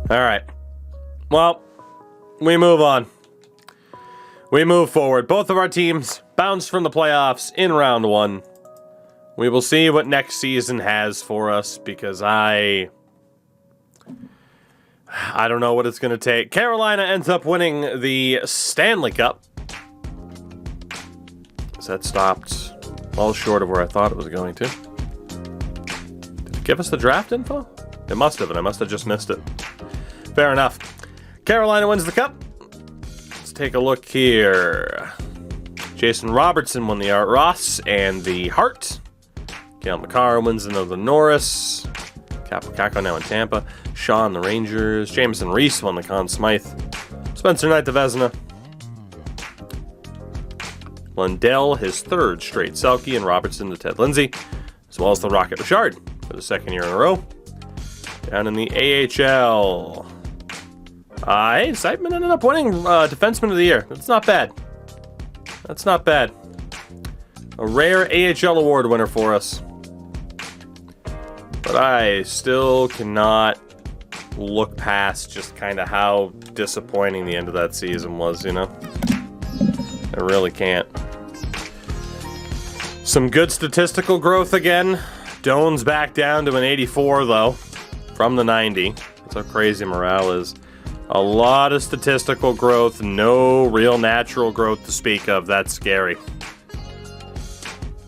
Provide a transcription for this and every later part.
All right. Well, we move on. We move forward. Both of our teams bounced from the playoffs in round one. We will see what next season has for us because I don't know what it's going to take. Carolina ends up winning the Stanley Cup. So that stopped well short of where I thought it was going to. Did it give us the draft info? It must have, and I must have just missed it. Fair enough. Carolina wins the cup. Let's take a look here. Jason Robertson won the Art Ross and the Hart. Cale Makar wins another Norris. Capocacco now in Tampa. Shaw the Rangers. Jameson Reese won the Conn Smythe. Spencer Knight the Vezina. Lundell his third straight Selke, and Robertson to Ted Lindsay, as well as the Rocket Richard for the second year in a row. Down in the AHL. Hey, Seidman ended up winning Defenseman of the Year. That's not bad. That's not bad. A rare AHL award winner for us. But I still cannot look past just kind of how disappointing the end of that season was, you know? I really can't. Some good statistical growth again. Doan's back down to an 84, though, from the 90. That's how crazy morale is. A lot of statistical growth, no real natural growth to speak of. That's scary.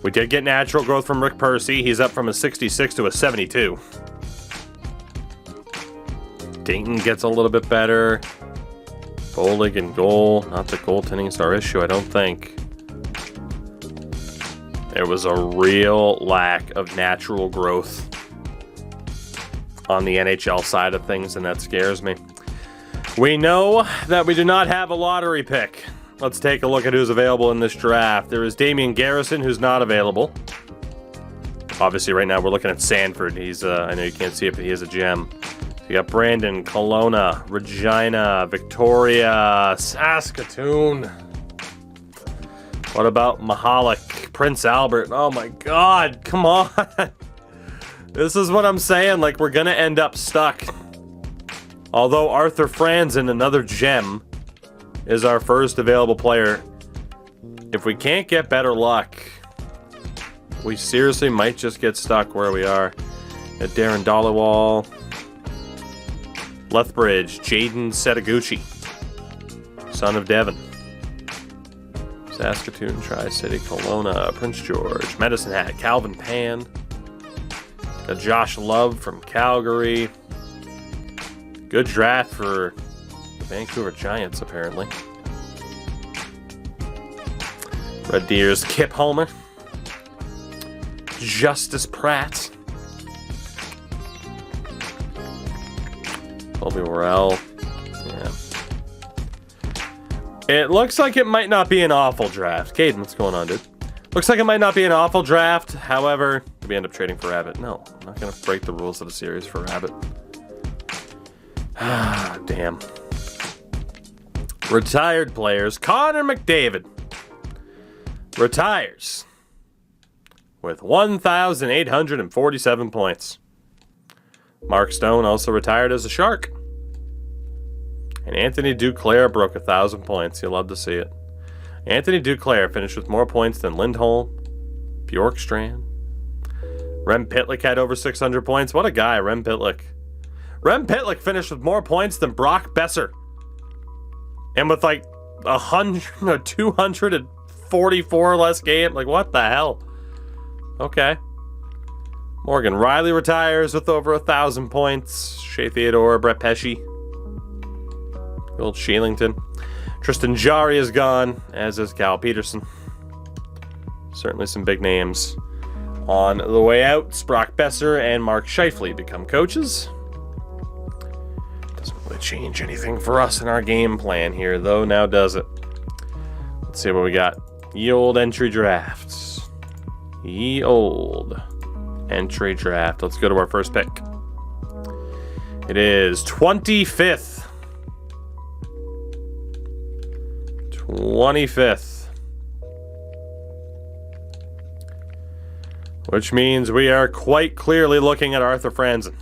We did get natural growth from Rick Percy. He's up from a 66 to a 72. Dayton gets a little bit better. Bolig and goal. Not the goaltending's our issue, I don't think. There was a real lack of natural growth on the NHL side of things, and that scares me. We know that we do not have a lottery pick. Let's take a look at who's available in this draft. There is Damian Garrison, who's not available. Obviously, right now we're looking at Sanford. He's, I know you can't see it, but he is a gem. You got Brandon, Kelowna, Regina, Victoria, Saskatoon. What about Mahalik, Prince Albert? Oh my God, come on. This is what I'm saying, like we're gonna end up stuck. Although Arthur Franzen, another gem, is our first available player. If we can't get better luck, we seriously might just get stuck where we are. At Darren Dollywall, Lethbridge, Jaden Setaguchi, son of Devon. Saskatoon, Tri-City, Kelowna, Prince George, Medicine Hat, Calvin Pan. Got Josh Love from Calgary. Good draft for the Vancouver Giants, apparently. Red Deer's Kip Homer. Justice Pratt. Colby Worrell. Yeah. It looks like it might not be an awful draft. Caden, what's going on, dude? Looks like it might not be an awful draft. However, did we end up trading for Rabbit? No, I'm not going to break the rules of the series for Rabbit. Ah, damn. Retired players. Connor McDavid retires with 1,847 points. Mark Stone also retired as a Shark. And Anthony Duclair broke 1,000 points. You'll love to see it. Anthony Duclair finished with more points than Lindholm, Bjorkstrand. Rem Pitlick had over 600 points. What a guy, Rem Pitlick. Rem Pitlick finished with more points than Brock Besser. And with like 244 less games. Like, what the hell? Okay. Morgan Riley retires with over 1,000 points. Shea Theodore, Brett Pesce. Old Sheelington. Tristan Jarry is gone, as is Cal Peterson. Certainly some big names on the way out. Brock Besser and Mark Scheifele become coaches. Doesn't really change anything for us in our game plan here, though, now does it? Let's see what we got. Ye old entry drafts. Ye old entry draft. Let's go to our first pick. It is 25th. 25th. Which means we are quite clearly looking at Arthur Franzen.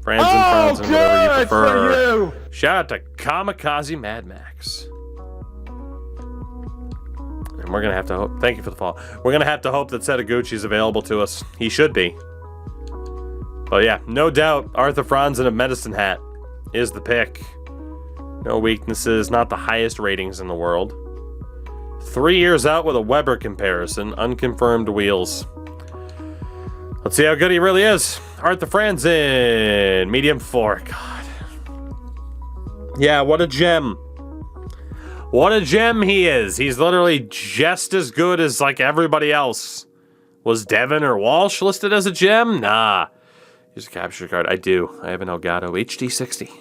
Franzen, whatever you Good for you. Shout out to Kamikaze Mad Max. And we're going to have to hope... Thank you for the follow. We're going to have to hope that Setaguchi's available to us. He should be. But yeah, no doubt, Arthur Franzen of Medicine Hat is the pick. No weaknesses, not the highest ratings in the world. 3 years out with a Weber comparison, unconfirmed wheels. Let's see how good he really is. Arthur Franzen, medium 4. God. Yeah, what a gem. What a gem he is. He's literally just as good as like everybody else. Was Devon or Walsh listed as a gem? Nah. Here's a capture card. I do. I have an Elgato HD60.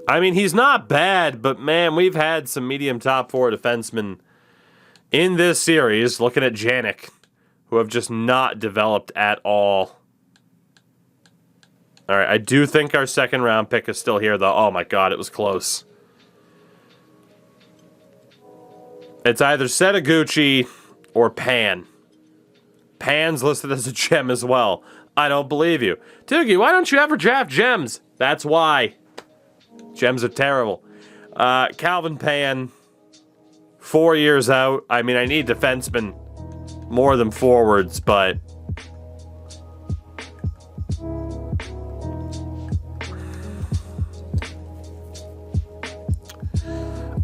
I mean, he's not bad, but man, we've had some medium top 4 defensemen in this series, looking at Janik, who have just not developed at all. All right, I do think our second round pick is still here, though. Oh my God, it was close. It's either Setaguchi or Pan. Pan's listed as a gem as well. I don't believe you. Toogie, why don't you ever draft gems? That's why. Gems are terrible. Calvin Pan, 4 years out. I mean, I need defensemen more than forwards, but...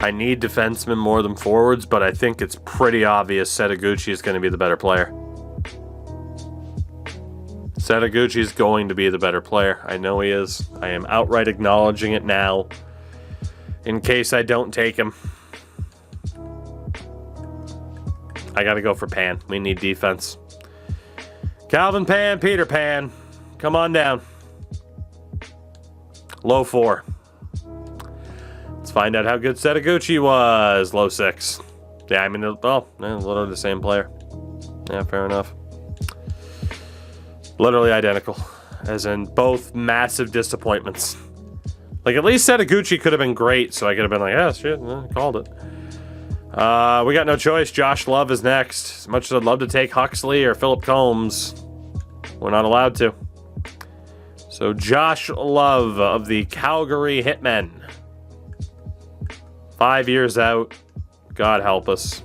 I need defensemen more than forwards, but I think it's pretty obvious Setaguchi is going to be the better player. Setaguchi is going to be the better player. I know he is. I am outright acknowledging it now. In case I don't take him. I gotta go for Pan. We need defense. Calvin Pan, Peter Pan. Come on down. Low 4. Let's find out how good Setaguchi was. Low 6. Yeah, I mean, well, literally the same player. Yeah, fair enough. Literally identical. As in both massive disappointments. Like, at least Setaguchi could have been great, so I could have been like, yeah, shit, called it. We got no choice. Josh Love is next. As much as I'd love to take Huxley or Philip Combs, we're not allowed to. So Josh Love of the Calgary Hitmen. 5 years out. God help us.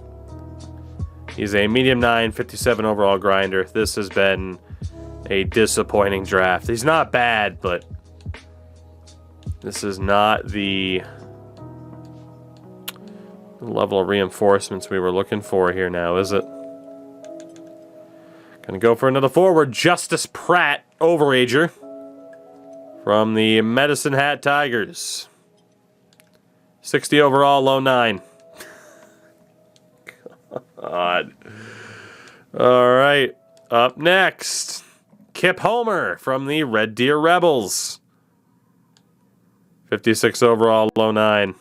He's a medium 9, 57 overall grinder. This has been a disappointing draft. He's not bad, but this is not the level of reinforcements we were looking for here now, is it? Gonna go for another forward. Justice Pratt, overager, from the Medicine Hat Tigers. 60 overall, low 9. God. All right. Up next, Kip Homer from the Red Deer Rebels. 56 overall, low 9.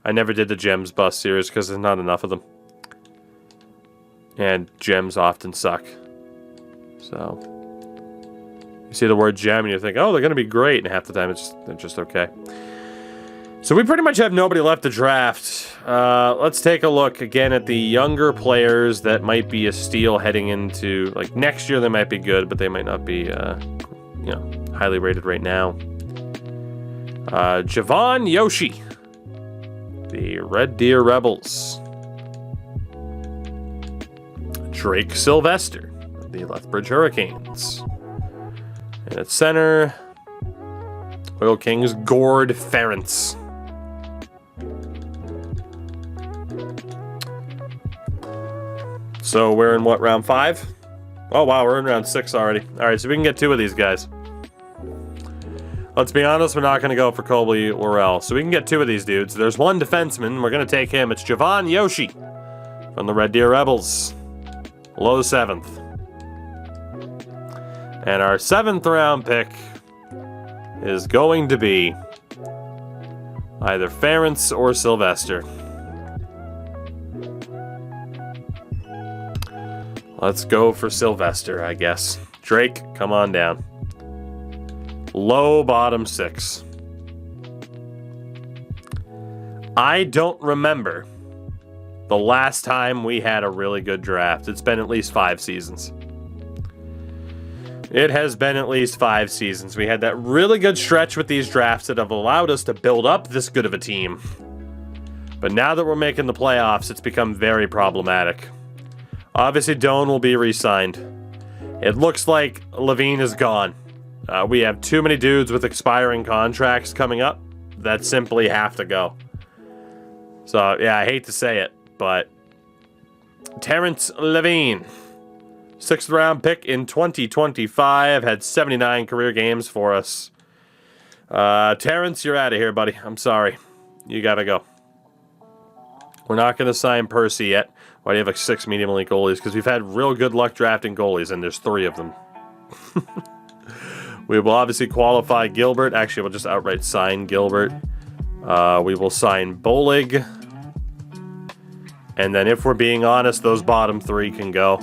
I never did the Gems Bust series because there's not enough of them. And gems often suck. So, you see the word gem and you think, oh, they're going to be great. And half the time they're just okay. So we pretty much have nobody left to draft. Let's take a look again at the younger players that might be a steal heading into, like, next year. They might be good, but they might not be, highly rated right now. Javon Yoshi, the Red Deer Rebels. Drake Sylvester, the Lethbridge Hurricanes. And at center, Oil Kings Gord Ferentz. So we're in what, round 5? Oh wow, we're in round 6 already. Alright, so we can get 2 of these guys. Let's be honest, we're not going to go for Colby Worrell. So we can get 2 of these dudes. There's one defenseman. We're going to take him. It's Javon Yoshi from the Red Deer Rebels. Low 7th. And our 7th round pick is going to be either Ferentz or Sylvester. Let's go for Sylvester, I guess. Drake, come on down. Low bottom 6. I don't remember the last time we had a really good draft. It's been at least 5 seasons. It has been at least 5 seasons. We had that really good stretch with these drafts that have allowed us to build up this good of a team. But now that we're making the playoffs, it's become very problematic. Obviously, Doan will be re-signed. It looks like Levine is gone. We have too many dudes with expiring contracts coming up that simply have to go. So, yeah, I hate to say it, but Terrence Levine, 6th round pick in 2025, had 79 career games for us. Terrence, you're out of here, buddy. I'm sorry. You gotta go. We're not going to sign Percy yet. Why do you have like 6 medium elite goalies? Because we've had real good luck drafting goalies, and there's 3 of them. We will obviously qualify Gilbert. Actually, we'll just outright sign Gilbert. We will sign Bolig. And then if we're being honest, those bottom 3 can go.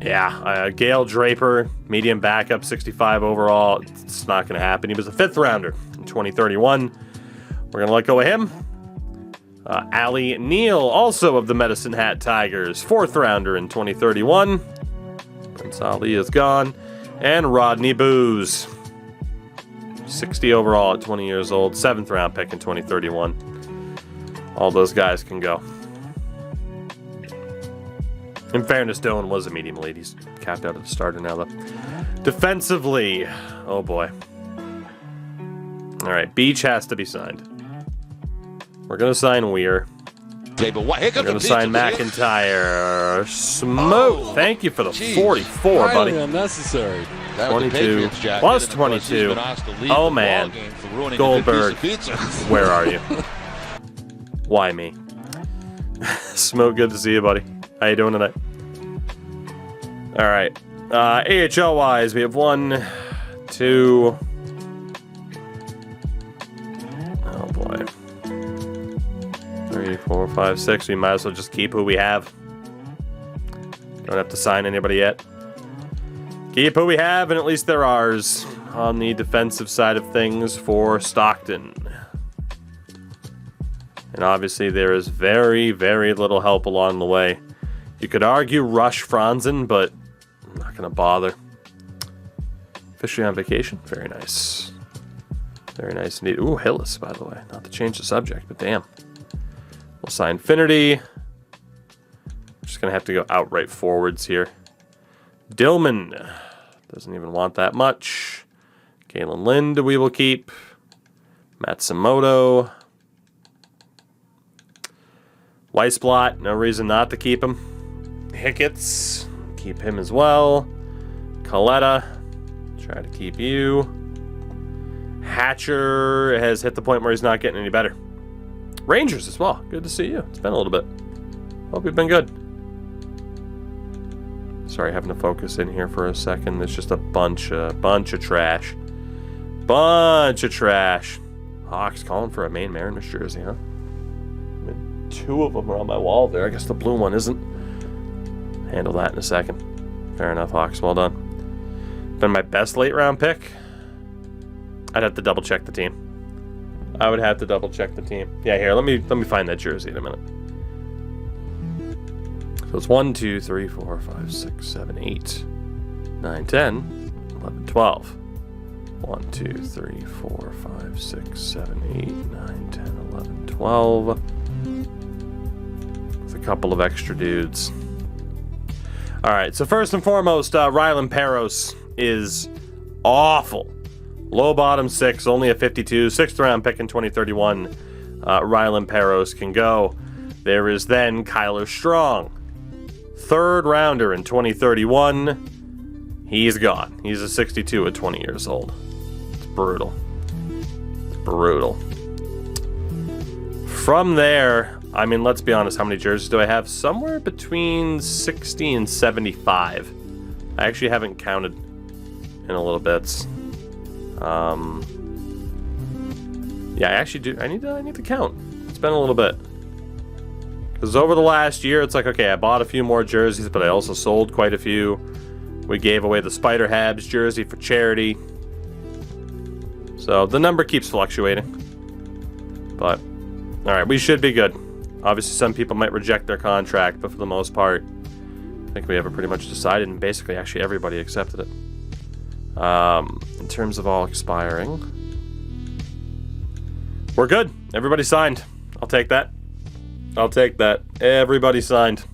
Yeah, Gale Draper, medium backup, 65 overall. It's not going to happen. He was a 5th rounder in 2031. We're going to let go of him. Ali Neal, also of the Medicine Hat Tigers, 4th rounder in 2031. Prince Ali is gone. And Rodney Booze, 60 overall at 20 years old, 7th round pick in 2031. All those guys can go. In fairness, Doan was a medium elite. He's capped out at the starter now, though. Defensively, oh boy. All right, Beach has to be signed. We're going to sign Weir. We're going to sign McIntyre. Smoke. Thank you for the 44, buddy. Unnecessary. 22 plus 22. Oh, man. Goldberg, where are you? Why me? Smoke, good to see you, buddy. How you doing tonight? All right. AHL-wise, we have 1, 2... Oh, boy. 3, 4, 5, 6. We might as well just keep who we have. Don't have to sign anybody yet. Keep who we have, and at least they're ours. On the defensive side of things for Stockton. And obviously there is very, very little help along the way. You could argue Rush Franzen, but I'm not going to bother. Officially on vacation? Very nice. Very nice indeed. Ooh, Hillis, by the way. Not to change the subject, but damn. We'll sign Finnerty. Just going to have to go outright forwards here. Dillman. Doesn't even want that much. Kalen Lind we will keep. Matsumoto. Weisblot. No reason not to keep him. Hicketts. Keep him as well. Coletta. Try to keep you. Hatcher has hit the point where he's not getting any better. Rangers as well. Good to see you. It's been a little bit. Hope you've been good. Sorry, having to focus in here for a second. There's just a bunch of trash. Bunch of trash. Hawks calling for a Maine Mariners jersey, huh? I mean, 2 of them are on my wall there. I guess the blue one isn't. Handle that in a second. Fair enough, Hawks. Well done. Been my best late round pick. I'd have to double check the team. I would have to double check the team. Yeah, here, let me find that jersey in a minute. So it's 1, 2, 3, 4, 5, 6, 7, 8, 9, 10, 11, 12. 1, 2, 3, 4, 5, 6, 7, 8, 9, 10, 11, 12. With a couple of extra dudes. Alright, so first and foremost, Rylan Peros is awful. Low bottom 6, only a 52. 6th round pick in 2031. Rylan Peros can go. There is then Kyler Strong. 3rd rounder in 2031. He's gone. He's a 62 at 20 years old. It's brutal. It's brutal. From there, I mean, let's be honest, how many jerseys do I have? Somewhere between 60 and 75. I actually haven't counted in a little bit. Yeah, I actually do. I need to count. It's been a little bit. Because over the last year, it's like, okay, I bought a few more jerseys, but I also sold quite a few. We gave away the Spider Habs jersey for charity. So the number keeps fluctuating. But, alright, we should be good. Obviously, some people might reject their contract, but for the most part, think we have it pretty much decided, and basically actually everybody accepted it. In terms of all expiring, we're good. Everybody signed. I'll take that. I'll take that. Everybody signed.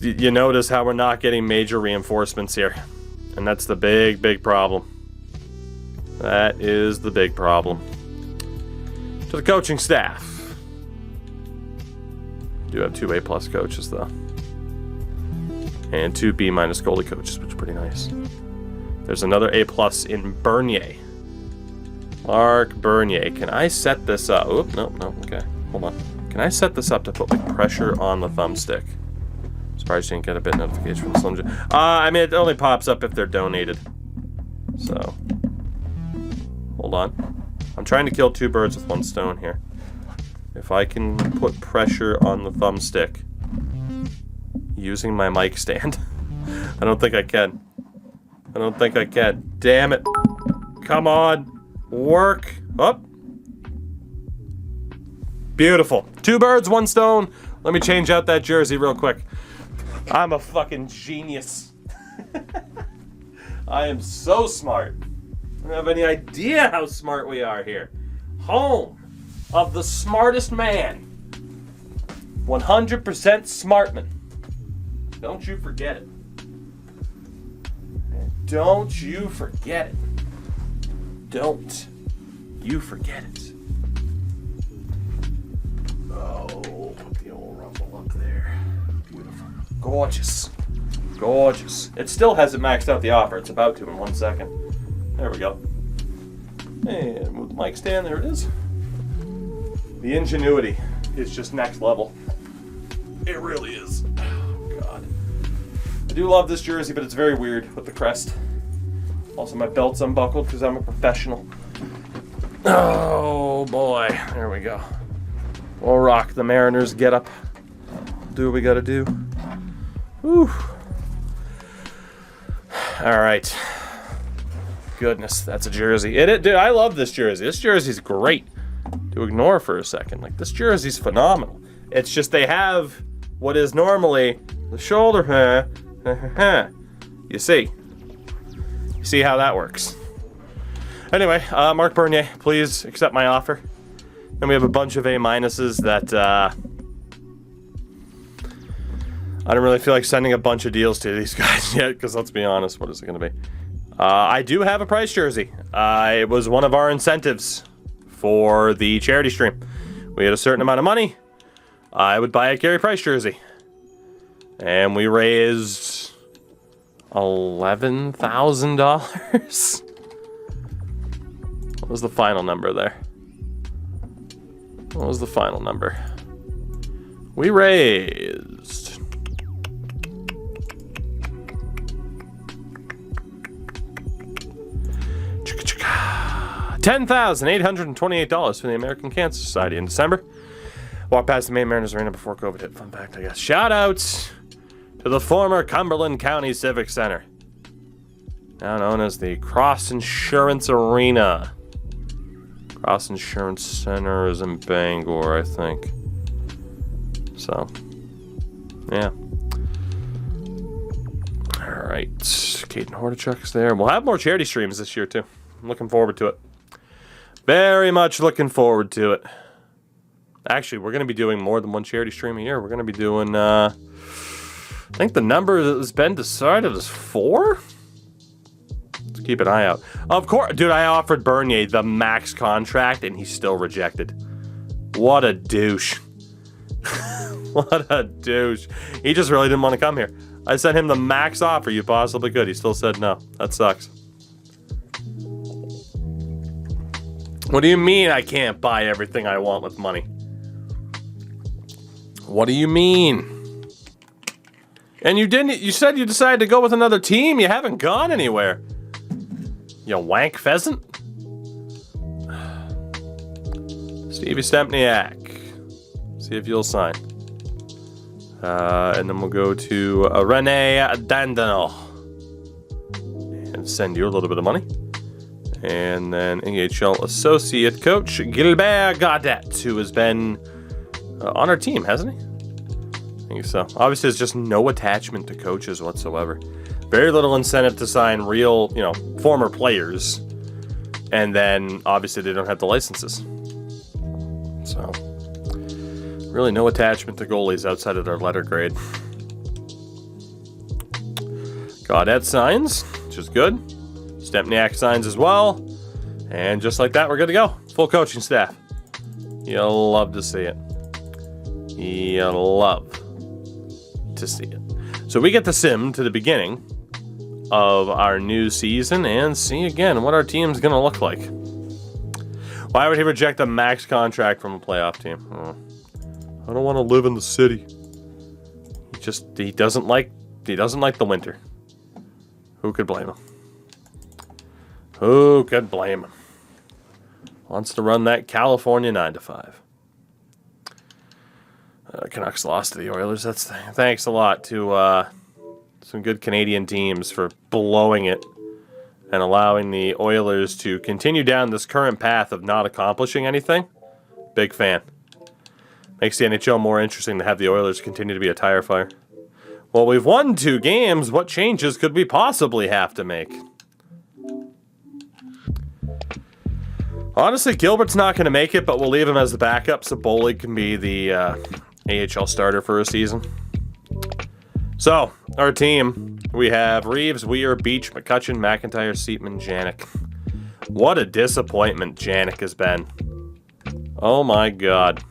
You notice how we're not getting major reinforcements here. And that's the big problem. That is the big problem. To the coaching staff. We do have 2 A+ coaches, though. And 2 B- goalie coaches, which is pretty nice. There's another A+ in Bernier. Mark Bernier. Can I set this up? Oop, no, okay. Hold on. Can I set this up to put like pressure on the thumbstick? Surprised you didn't get a bit notification from the Slim Jim. I mean, it only pops up if they're donated. So, hold on. I'm trying to kill 2 birds with 1 stone here. If I can put pressure on the thumbstick using my mic stand. I don't think I can. I don't think I can. Damn it. Come on. Work. Up. Beautiful. 2 birds, 1 stone. Let me change out that jersey real quick. I'm a fucking genius. I am so smart. I don't have any idea how smart we are here. Home of the smartest man. 100% smartman. Don't you forget it. Don't you forget it. Don't you forget it. Oh, put the old rumble up there. Beautiful. Gorgeous. Gorgeous. It still hasn't maxed out the offer. It's about to in 1 second. There we go. And move the mic stand. There it is. The ingenuity is just next level. It really is. Oh, God. I do love this jersey, but it's very weird with the crest. Also, my belt's unbuckled because I'm a professional. Oh, boy. There we go. We'll rock the Mariners get up. Do what we gotta do. Whew. All right. Goodness, that's a jersey. Dude, I love this jersey. This jersey's great. To ignore for a second. Like, this jersey's phenomenal. It's just they have what is normally the shoulder hair. You see. You see how that works. Anyway, Mark Bernier, please accept my offer. And we have a bunch of A- that I don't really feel like sending a bunch of deals to these guys yet, because let's be honest, what is it going to be? I do have a price jersey. It was one of our incentives for the charity stream. We had a certain amount of money. I would buy a Carey Price jersey. And we raised $11,000. What was the final number there? What was the final number? We raised $10,828 for the American Cancer Society in December. Walked past the main Mariners Arena before COVID hit. Fun fact, I guess. Shout outs to the former Cumberland County Civic Center, now known as the Cross Insurance Arena. Cross Insurance Center is in Bangor, I think. So, yeah. All right, Caden Hordichuk's there. We'll have more charity streams this year too. I'm looking forward to it. Very much looking forward to it. Actually, we're going to be doing more than one charity stream a year. We're going to be doing, I think the number that has been decided is 4? Let's keep an eye out. Of course, dude, I offered Bernier the max contract, and he still rejected. What a douche. What a douche. He just really didn't want to come here. I sent him the max offer you possibly could. He still said no. That sucks. What do you mean I can't buy everything I want with money? What do you mean? And you didn't, you said you decided to go with another team. You haven't gone anywhere. You wank pheasant. Stevie Stempniak. See if you'll sign. And then we'll go to Rene Dandino. And send you a little bit of money. And then AHL associate coach Gilbert Gaudet, who has been on our team, hasn't he? think so. Obviously, there's just no attachment to coaches whatsoever. Very little incentive to sign real, former players. And then, obviously, they don't have the licenses. So, really no attachment to goalies outside of their letter grade. Gaudette signs, which is good. Stempniak signs as well. And just like that, we're good to go. Full coaching staff. You'll love to see it. You'll love to see it. So we get the sim to the beginning of our new season and see again what our team's going to look like. Why would he reject a max contract from a playoff team? I don't want to live in the city. He doesn't like the winter. Who could blame him? Who could blame him? Wants to run that California 9-to-5. Canucks lost to the Oilers. Thanks a lot to some good Canadian teams for blowing it and allowing the Oilers to continue down this current path of not accomplishing anything. Big fan. Makes the NHL more interesting to have the Oilers continue to be a tire fire. Well, we've won 2 games. What changes could we possibly have to make? Honestly, Gilbert's not going to make it, but we'll leave him as the backup so Bollig can be the AHL starter for a season. So, our team, we have Reeves, Weir, Beach, McCutcheon, McIntyre, Seatman, Janik. What a disappointment Janik has been. Oh my god.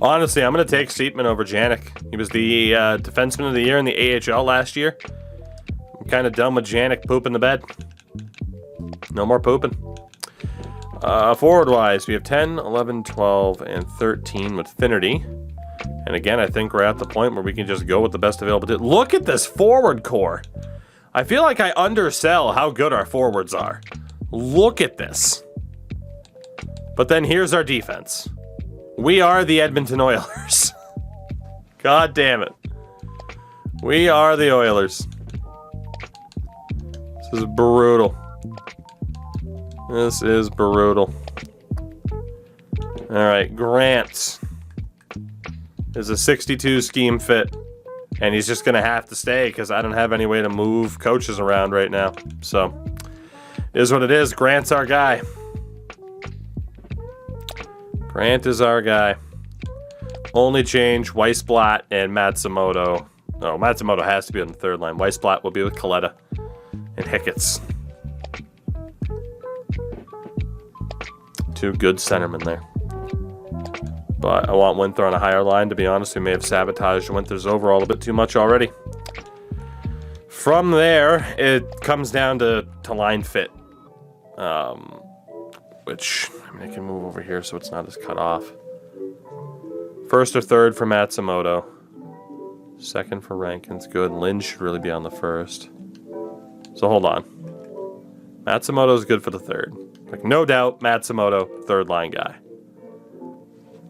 Honestly, I'm going to take Seatman over Janik. He was the defenseman of the year in the AHL last year. I'm kind of done with Janik pooping the bed. No more pooping. Forward-wise, we have 10, 11, 12, and 13 with Finnerty. And again, I think we're at the point where we can just go with the best available. Look at this forward core. I feel like I undersell how good our forwards are. Look at this. But then here's our defense. We are the Edmonton Oilers. God damn it. We are the Oilers. This is brutal. This is brutal. Alright, Grant is a 62 scheme fit. And he's just going to have to stay because I don't have any way to move coaches around right now. So, it is what it is. Grant's our guy. Grant is our guy. Only change, Weissblatt and Matsumoto. Oh, Matsumoto has to be on the third line. Weissblatt will be with Coletta and Hicketts. 2 good centermen there. But I want Winther on a higher line. To be honest, we may have sabotaged Winther's overall a bit too much already. From there, it comes down to line fit. Which, I can move over here so it's not as cut off. First or third for Matsumoto. Second for Rankin's good. Lynn should really be on the first. So hold on. Matsumoto's good for the third. Like, no doubt, Matsumoto, third line guy.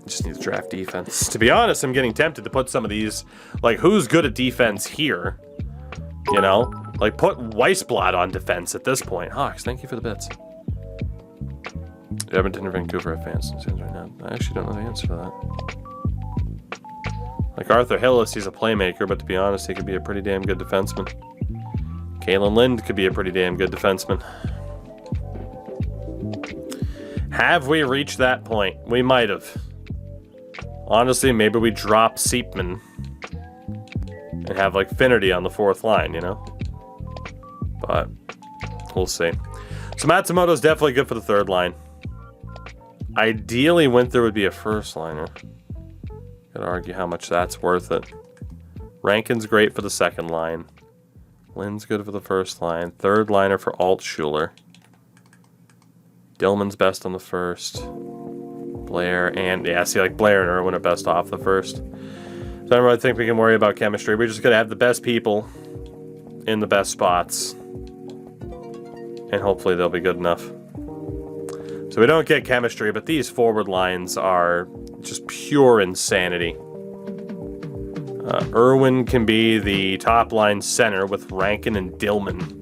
Just need to draft defense. To be honest, I'm getting tempted to put some of these, like, who's good at defense here? You know? Like, put Weissblatt on defense at this point. Hawks, thank you for the bits. Edmonton or Vancouver have fans right now. I actually don't know the answer to that. Like Arthur Hillis, he's a playmaker, but to be honest, he could be a pretty damn good defenseman. Kalen Lind could be a pretty damn good defenseman. Have we reached that point? We might have. Honestly, maybe we drop Seepman and have like Finnerty on the fourth line, you know? But we'll see. So Matsumoto's definitely good for the third line. Ideally, Winther would be a first liner. Could argue how much that's worth it. Rankin's great for the second line. Lynn's good for the first line. Third liner for Altschuler. Dillman's best on the first. Blair and... yeah, see, like Blair and Irwin are best off the first. So I don't really think we can worry about chemistry. We're just going to have the best people in the best spots. And hopefully they'll be good enough. So we don't get chemistry, but these forward lines are just pure insanity. Irwin can be the top line center with Rankin and Dillman.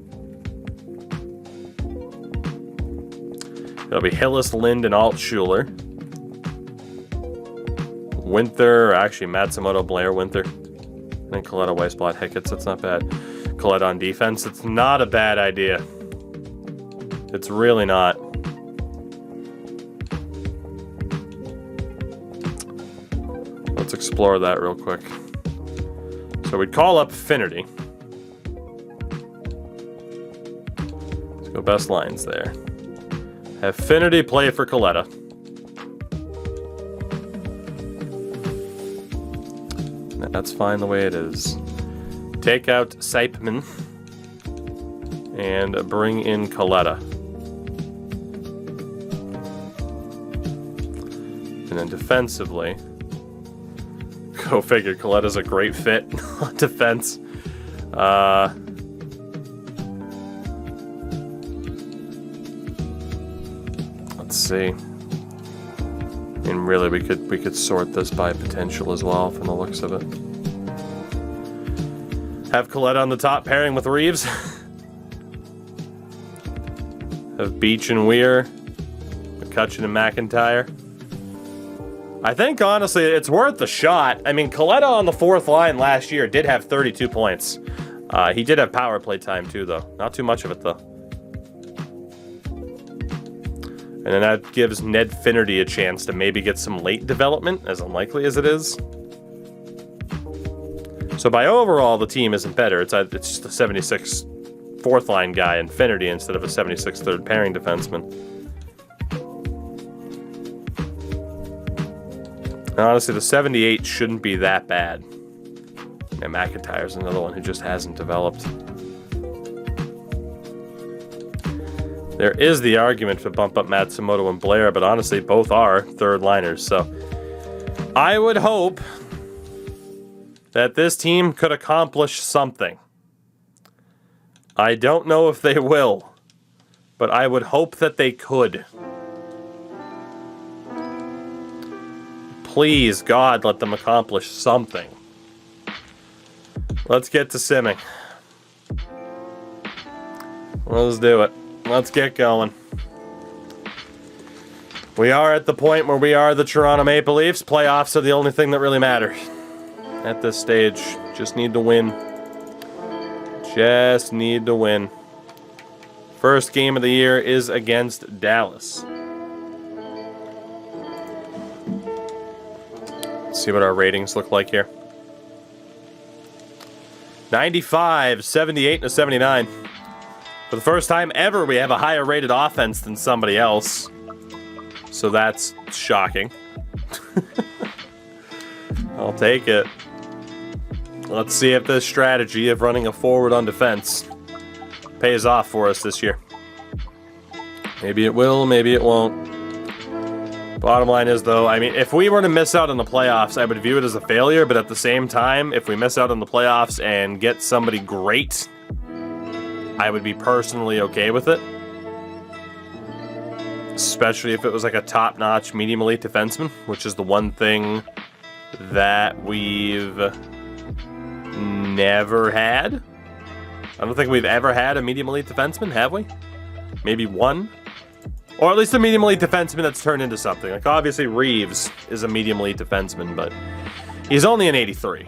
It'll be Hillis, Lind, and Altschuler. Winther, actually Matsumoto, Blair, Winther. And then Coletta, Weisblatt, Hicketts. That's not bad. Coletta on defense. It's not a bad idea. It's really not. Let's explore that real quick. So we'd call up Finnerty. Let's go best lines there. Have Finnerty play for Coletta. That's fine the way it is. Take out Seipman and bring in Coletta. And then defensively, go figure, Coletta's a great fit on defense. Let's see. And really, we could sort this by potential as well, from the looks of it. Have Coletta on the top pairing with Reeves. Have Beach and Weir, McCutcheon and McIntyre. I think, honestly, it's worth the shot. I mean, Coletta on the fourth line last year did have 32 points. He did have power play time, too, though. Not too much of it, though. And then that gives Ned Finnerty a chance to maybe get some late development, as unlikely as it is. So by overall, the team isn't better. It's just a 76 fourth line guy in Finnerty instead of a 76 third pairing defenseman. And honestly, the 78 shouldn't be that bad. And McIntyre's another one who just hasn't developed. There is the argument to bump up Matsumoto and Blair, but honestly, both are third liners. So I would hope that this team could accomplish something. I don't know if they will, but I would hope that they could. Please, God, let them accomplish something. Let's get to simming. Let's do it. Let's get going. We are at the point where we are the Toronto Maple Leafs. Playoffs are the only thing that really matters at this stage. Just need to win. Just need to win. First game of the year is against Dallas. Let's see what our ratings look like here. 95, 78, and a 79. For the first time ever, we have a higher rated offense than somebody else. So that's shocking. I'll take it. Let's see if this strategy of running a forward on defense pays off for us this year. Maybe it will, maybe it won't. Bottom line is, though, I mean, if we were to miss out on the playoffs, I would view it as a failure, but at the same time, if we miss out on the playoffs and get somebody great, I would be personally okay with it. Especially if it was like a top-notch medium elite defenseman, which is the one thing that we've never had. I don't think we've ever had a medium elite defenseman, have we? Maybe one? Or at least a medium elite defenseman that's turned into something. Like, obviously, Reeves is a medium elite defenseman, but he's only an 83.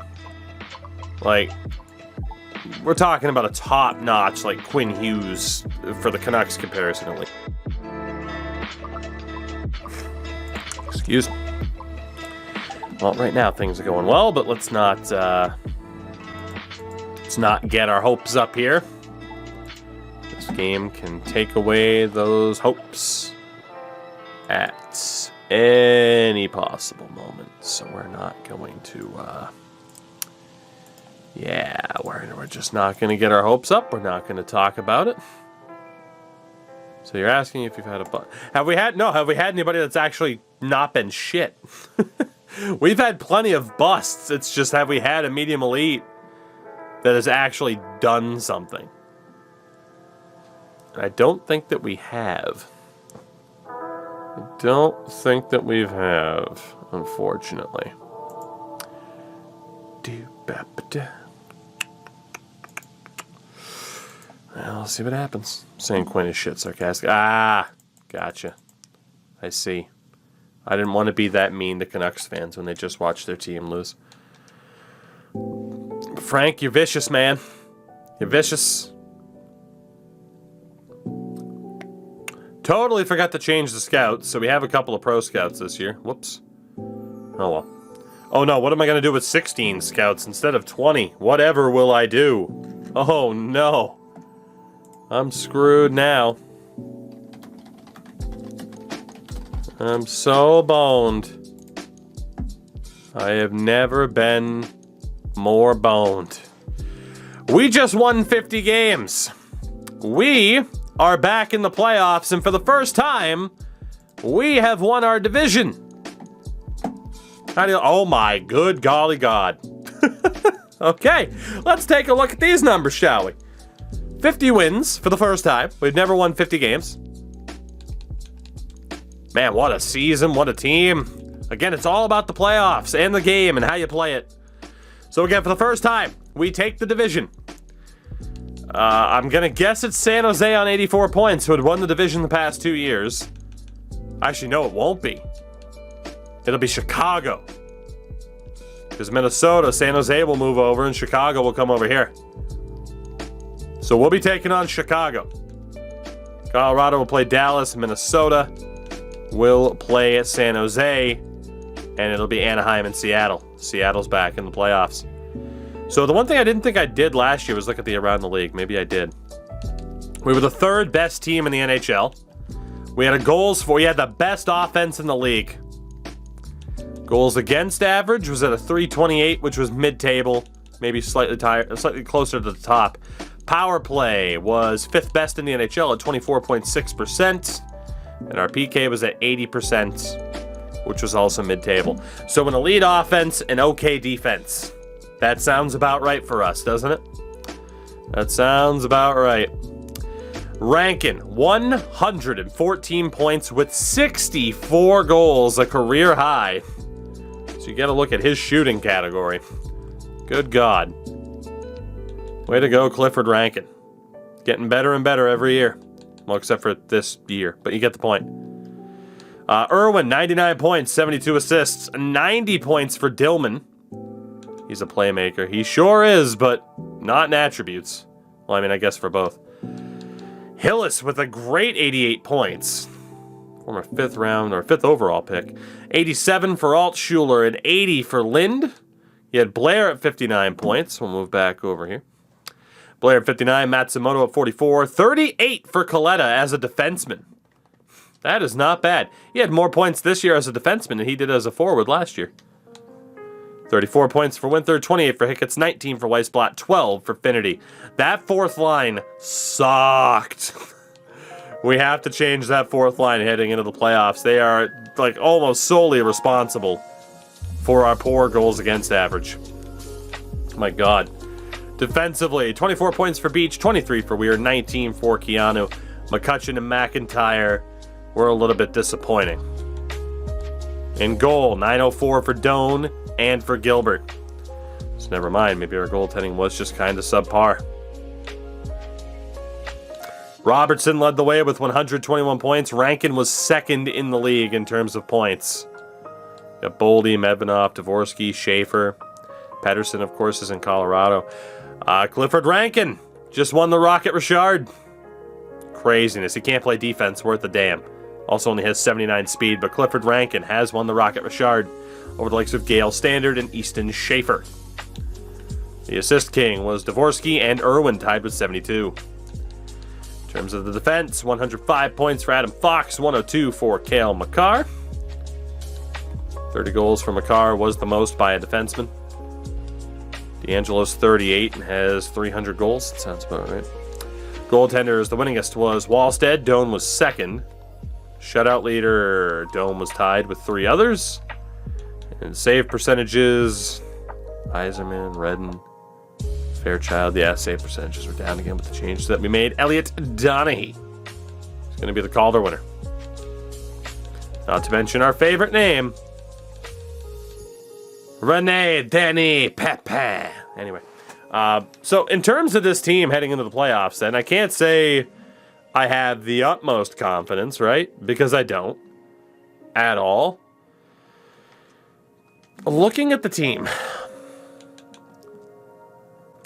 Like, we're talking about a top-notch, like, Quinn Hughes for the Canucks comparison, at least. Excuse me. Well, right now things are going well, but let's not get our hopes up here. This game can take away those hopes at any possible moment, so we're not going to. Yeah, we're just not going to get our hopes up. We're not going to talk about it. So you're asking if you've had a have we had anybody that's actually not been shit? We've had plenty of busts. It's just, have we had a medium elite that has actually done something? I don't think that we have. I don't think that we have, unfortunately. Well, let's see what happens. Saying Quinn is shit sarcastic. Ah, gotcha. I see. I didn't want to be that mean to Canucks fans when they just watched their team lose. Frank, you're vicious, man. You're vicious. Totally forgot to change the scouts, so we have a couple of pro scouts this year. Whoops. Oh, well. Oh, no, what am I going to do with 16 scouts instead of 20? Whatever will I do? Oh, no. I'm screwed now. I'm so boned. I have never been more boned. We just won 50 games. We are back in the playoffs, and for the first time, we have won our division. Oh my good golly God. Okay, let's take a look at these numbers, shall we? 50 wins for the first time. We've never won 50 games. Man, what a season, what a team. Again, it's all about the playoffs and the game and how you play it. So again, for the first time, we take the division. I'm going to guess it's San Jose on 84 points, who had won the division the past 2 years. Actually, no, it won't be. It'll be Chicago. Because Minnesota, San Jose will move over, and Chicago will come over here. So we'll be taking on Chicago. Colorado will play Dallas. Minnesota will play San Jose. And it'll be Anaheim and Seattle. Seattle's back in the playoffs. So the one thing I didn't think I did last year was look at the around the league. Maybe I did. We were the third best team in the NHL. We had we had the best offense in the league. Goals against average was at a .328, which was mid-table, maybe slightly closer to the top. Power play was fifth best in the NHL at 24.6%, and our PK was at 80%, which was also mid-table. So an elite offense and okay defense. That sounds about right for us, doesn't it? That sounds about right. Rankin, 114 points with 64 goals, a career high. So you got to look at his shooting category. Good God. Way to go, Clifford Rankin. Getting better and better every year. Well, except for this year, but you get the point. Irwin, 99 points, 72 assists, 90 points for Dillman. He's a playmaker. He sure is, but not in attributes. Well, I mean, I guess for both. Hillis with a great 88 points. Former fifth overall pick. 87 for Altshuler and 80 for Lind. You had Blair at 59 points. We'll move back over here. Blair at 59, Matsumoto at 44. 38 for Coletta as a defenseman. That is not bad. He had more points this year as a defenseman than he did as a forward last year. 34 points for Winther, 28 for Hicketts, 19 for Weisblatt, 12 for Finnerty. That fourth line sucked. We have to change that fourth line heading into the playoffs. They are like almost solely responsible for our poor goals against average. My God. Defensively, 24 points for Beach, 23 for Weir, 19 for Keanu. McCutcheon and McIntyre were a little bit disappointing. In goal, 904 for Doan and for Gilbert. So never mind, maybe our goaltending was just kind of subpar. Robertson led the way with 121 points. Rankin was second in the league in terms of points. Got Boldy, Medvedev, Dvorsky, Schaefer. Pedersen, of course, is in Colorado. Clifford Rankin just won the Rocket Richard. Craziness. He can't play defense worth a damn. Also only has 79 speed, but Clifford Rankin has won the Rocket Richard over the likes of Gale Standard and Easton Schaefer. The assist king was Dvorsky, and Irwin tied with 72. In terms of the defense, 105 points for Adam Fox, 102 for Cale Makar. 30 goals for Makar was the most by a defenseman. D'Angelo's 38 and has 300 goals. That sounds about right. Goaltenders, the winningest was Wallstead. Doan was second. Shutout leader, Doan was tied with 3 others. And save percentages, Eiserman, Redden, Fairchild. Yeah, save percentages were down again with the changes that we made. Elliot Donaghy is going to be the Calder winner. Not to mention our favorite name, Rene Denny Pepe. Anyway, so in terms of this team heading into the playoffs, then I can't say I have the utmost confidence, right? Because I don't at all. Looking at the team,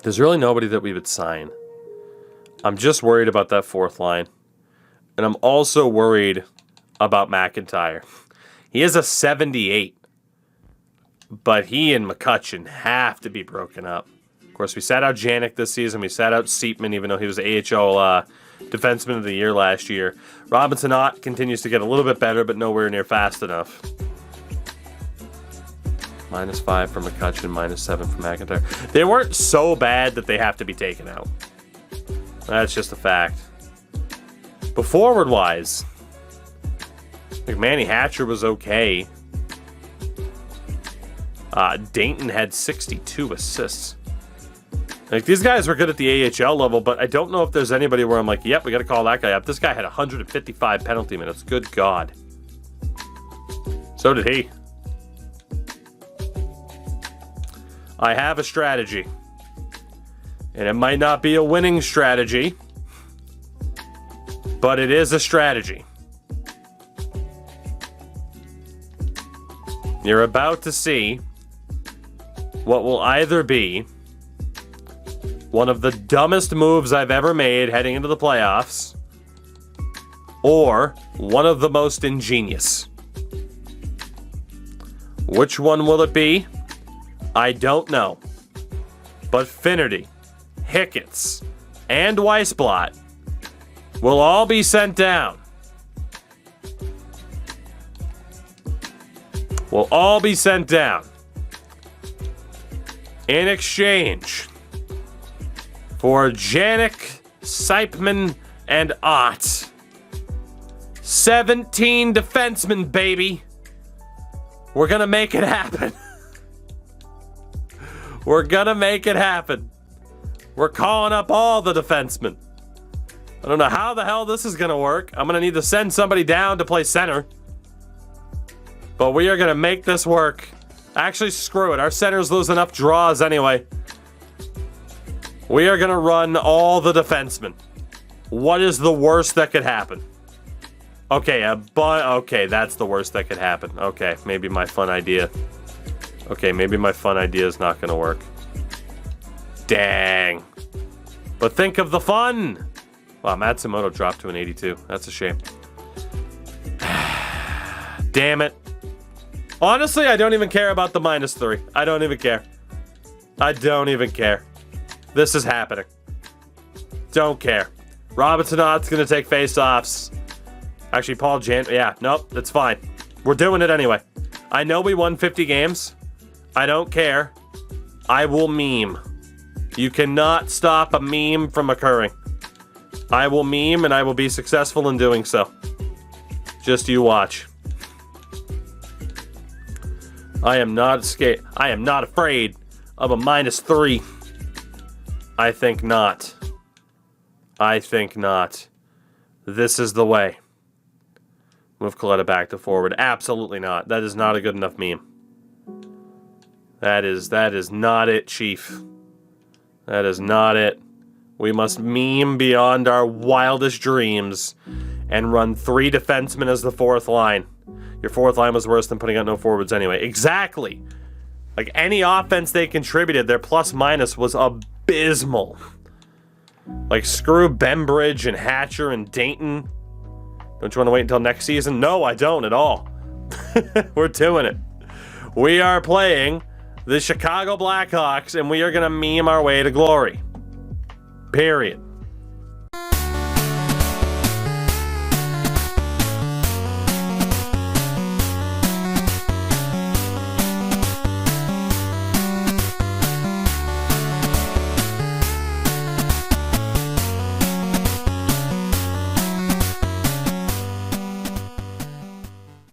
there's really nobody that we would sign. I'm just worried about that fourth line. And I'm also worried about McIntyre. He is a 78. But he and McCutcheon have to be broken up. Of course, we sat out Janik this season. We sat out Seatman, even though he was AHL Defenseman of the Year last year. Robinson Ott continues to get a little bit better, but nowhere near fast enough. -5 for McCutcheon, -7 for McIntyre. They weren't so bad that they have to be taken out. That's just a fact. But forward-wise, like Manny Hatcher was okay. Dayton had 62 assists. Like, these guys were good at the AHL level, but I don't know if there's anybody where I'm like, yep, we got to call that guy up. This guy had 155 penalty minutes. Good God. So did he. I have a strategy. And it might not be a winning strategy, but it is a strategy. You're about to see what will either be one of the dumbest moves I've ever made heading into the playoffs, or one of the most ingenious. Which one will it be? I don't know. But Finnerty, Hicketts, and Weissblatt will all be sent down. Will all be sent down. In exchange for Janik, Seipman, and Ott. 17 defensemen, baby. We're gonna make it happen. We're gonna make it happen. We're calling up all the defensemen. I don't know how the hell this is gonna work. I'm gonna need to send somebody down to play center. But we are gonna make this work. Actually, screw it. Our centers lose enough draws anyway. We are going to run all the defensemen. What is the worst that could happen? Okay, okay, that's the worst that could happen. Okay, maybe my fun idea. Okay, maybe my fun idea is not going to work. Dang. But think of the fun. Wow, Matsumoto dropped to an 82. That's a shame. Damn it. Honestly, I don't even care about the -3. I don't even care. I don't even care. This is happening. Don't care. Robinson Ott's going to take face-offs. Actually, Paul Jan... Yeah, nope, that's fine. We're doing it anyway. I know we won 50 games. I don't care. I will meme. You cannot stop a meme from occurring. I will meme, and I will be successful in doing so. Just you watch. I am not afraid of a -3. I think not. I think not. This is the way. Move Coletta back to forward. Absolutely not. That is not a good enough meme. That is not it, Chief. That is not it. We must meme beyond our wildest dreams and run 3 defensemen as the fourth line. Your fourth line was worse than putting out no forwards anyway. Exactly. Like, any offense they contributed, their plus-minus was abysmal. Like, screw Bembridge and Hatcher and Dayton. Don't you want to wait until next season? No, I don't at all. We're doing it. We are playing the Chicago Blackhawks, and we are going to meme our way to glory. Period.